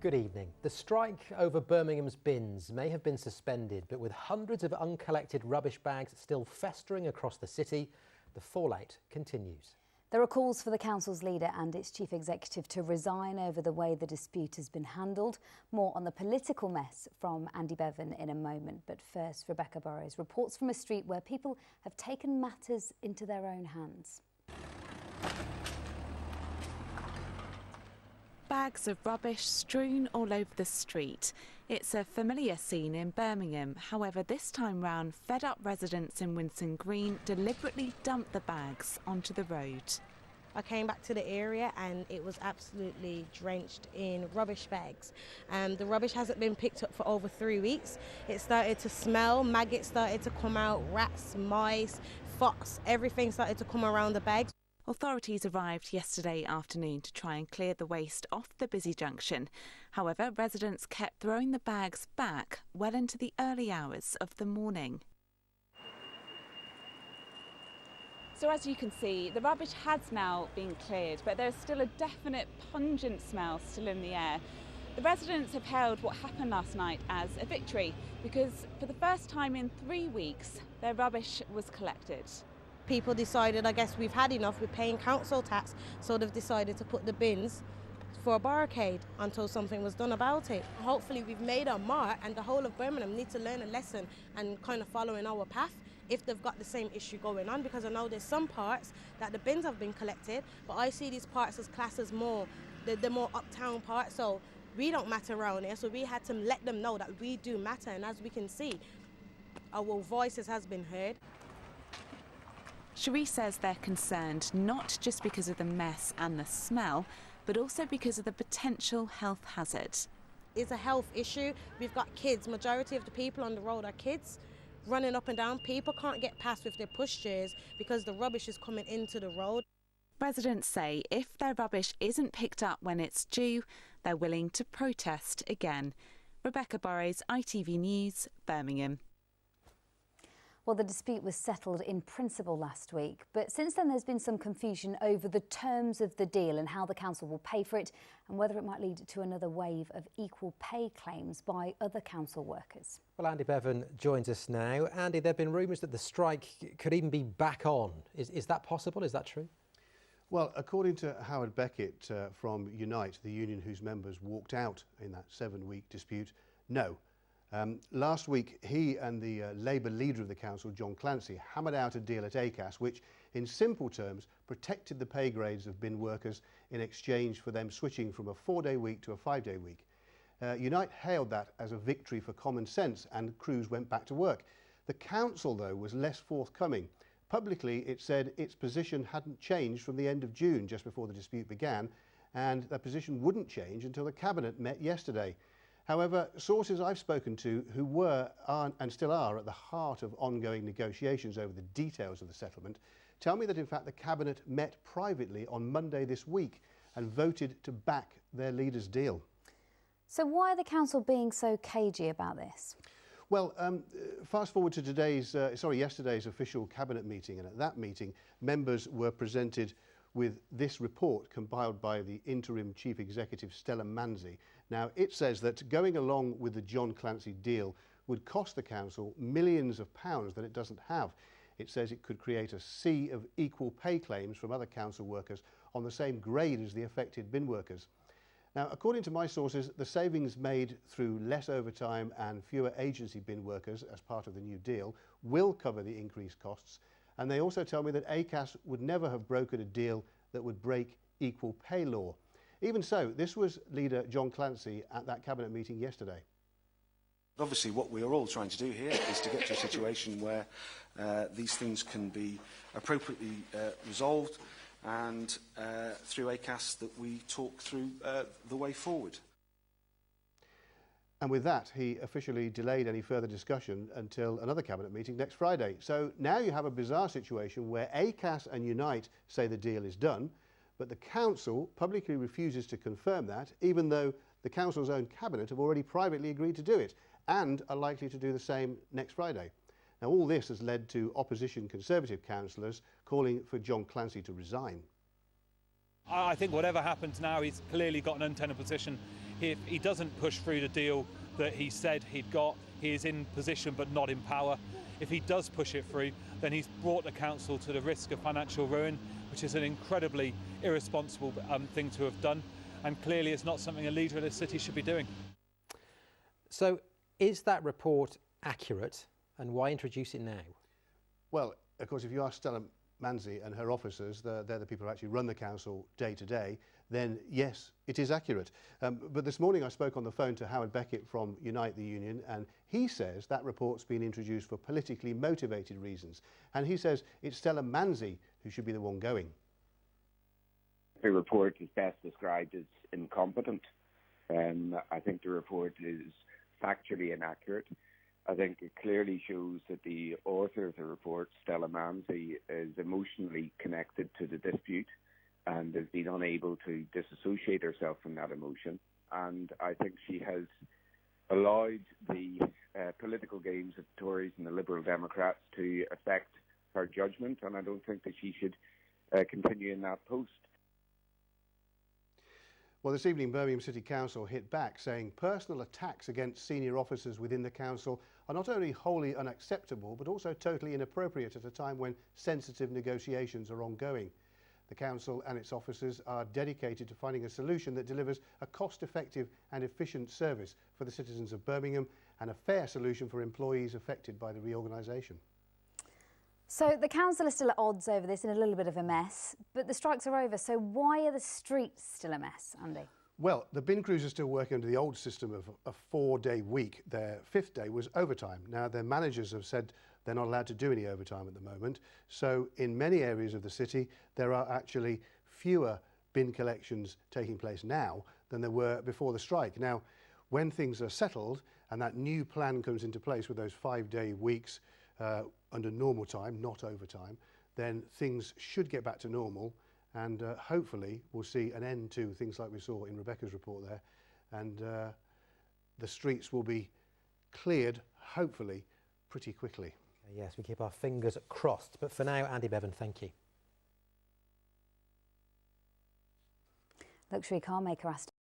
Good evening. The strike over Birmingham's bins may have been suspended, but with hundreds of uncollected rubbish bags still festering across the city, the fallout continues. There are calls for the council's leader and its chief executive to resign over the way the dispute has been handled. More on the political mess from Andy Bevan in a moment. But first, Rebecca Burrows reports from a street where people have taken matters into their own hands. Bags of rubbish strewn all over the street. It's a familiar scene in Birmingham. However, this time round, fed-up residents in Winson Green deliberately dumped the bags onto the road. I came back to the area and it was absolutely drenched in rubbish bags. The rubbish hasn't been picked up for over 3 weeks. It started to smell, maggots started to come out, rats, mice, fox, everything started to come around the bags. Authorities arrived yesterday afternoon to try and clear the waste off the busy junction. However, residents kept throwing the bags back well into the early hours of the morning. So as you can see, the rubbish has now been cleared, but there's still a definite pungent smell still in the air. The residents have hailed what happened last night as a victory because for the first time in 3 weeks, their rubbish was collected. People decided, I guess we've had enough, we're paying council tax, so they've decided to put the bins for a barricade until something was done about it. Hopefully we've made our mark and the whole of Birmingham needs to learn a lesson and kind of follow in our path if they've got the same issue going on, because I know there's some parts that the bins have been collected, but I see these parts as classed as more, the more uptown parts, so we don't matter around here, so we had to let them know that we do matter, and as we can see, our voices has been heard. Cherie says they're concerned not just because of the mess and the smell, but also because of the potential health hazard. It's a health issue. We've got kids. Majority of the people on the road are kids running up and down. People can't get past with their pushchairs because the rubbish is coming into the road. Residents say if their rubbish isn't picked up when it's due, they're willing to protest again. Rebecca Burrows, ITV News, Birmingham. Well, the dispute was settled in principle last week, but since then there's been some confusion over the terms of the deal and how the council will pay for it and whether it might lead to another wave of equal pay claims by other council workers. Well, Andy Bevan joins us now. Andy, there have been rumours that the strike could even be back on. Is that possible? Is that true? Well, according to Howard Beckett from Unite, the union whose members walked out in that 7-week dispute, no. Last week, he and the Labour leader of the council, John Clancy, hammered out a deal at ACAS which, in simple terms, protected the pay grades of bin workers in exchange for them switching from a 4-day week to a 5-day week. Unite hailed that as a victory for common sense and crews went back to work. The council, though, was less forthcoming. Publicly, it said its position hadn't changed from the end of June, just before the dispute began, and that position wouldn't change until the Cabinet met yesterday. However, sources I've spoken to who were and still are at the heart of ongoing negotiations over the details of the settlement tell me that in fact the Cabinet met privately on Monday this week and voted to back their leader's deal. So why are the council being so cagey about this? Well, fast forward to yesterday's official Cabinet meeting, and at that meeting members were presented with this report compiled by the interim Chief Executive Stella Manzi. Now, it says that going along with the John Clancy deal would cost the council millions of pounds that it doesn't have. It says it could create a sea of equal pay claims from other council workers on the same grade as the affected bin workers. Now, according to my sources, the savings made through less overtime and fewer agency bin workers as part of the new deal will cover the increased costs. And they also tell me that ACAS would never have brokered a deal that would break equal pay law. Even so, this was leader John Clancy at that Cabinet meeting yesterday. Obviously, what we are all trying to do here is to get to a situation where these things can be appropriately resolved, and through ACAS that we talk through the way forward. And with that, he officially delayed any further discussion until another Cabinet meeting next Friday. So now you have a bizarre situation where ACAS and Unite say the deal is done, but the council publicly refuses to confirm that, even though the council's own Cabinet have already privately agreed to do it and are likely to do the same next Friday. Now, all this has led to opposition Conservative councillors calling for John Clancy to resign. I think whatever happens now, he's clearly got an untenable position. If he doesn't push through the deal that he said he'd got, he is in position but not in power. If he does push it through, then he's brought the council to the risk of financial ruin, which is an incredibly irresponsible thing to have done. And clearly it's not something a leader of the city should be doing. So is that report accurate, and why introduce it now? Well, Of course, if you ask Stella Manzi and her officers, they're the people who actually run the council day to day, then yes, it is accurate. But this morning I spoke on the phone to Howard Beckett from Unite the Union, and he says that report's been introduced for politically motivated reasons. And he says it's Stella Manzi who should be the one going. The report is best described as incompetent. I think the report is factually inaccurate. I think it clearly shows that the author of the report, Stella Manzi, is emotionally connected to the dispute and has been unable to disassociate herself from that emotion. And I think she has allowed the political games of the Tories and the Liberal Democrats to affect her judgment, and I don't think that she should continue in that post. Well, this evening, Birmingham City Council hit back, saying personal attacks against senior officers within the council are not only wholly unacceptable, but also totally inappropriate at a time when sensitive negotiations are ongoing. The council and its officers are dedicated to finding a solution that delivers a cost-effective and efficient service for the citizens of Birmingham and a fair solution for employees affected by the reorganisation. So the council is still at odds over this, in a little bit of a mess, but the strikes are over. So why are the streets still a mess, Andy? Well, the bin crews are still working under the old system of a 4-day week. Their 5th day was overtime. Now, their managers have said they're not allowed to do any overtime at the moment. So in many areas of the city, there are actually fewer bin collections taking place now than there were before the strike. Now, when things are settled and that new plan comes into place with those 5-day weeks under normal time, not overtime, then things should get back to normal, and hopefully we'll see an end to things like we saw in Rebecca's report there, and the streets will be cleared, hopefully, pretty quickly. Yes, we keep our fingers crossed. But for now, Andy Bevan, thank you. Luxury car maker asked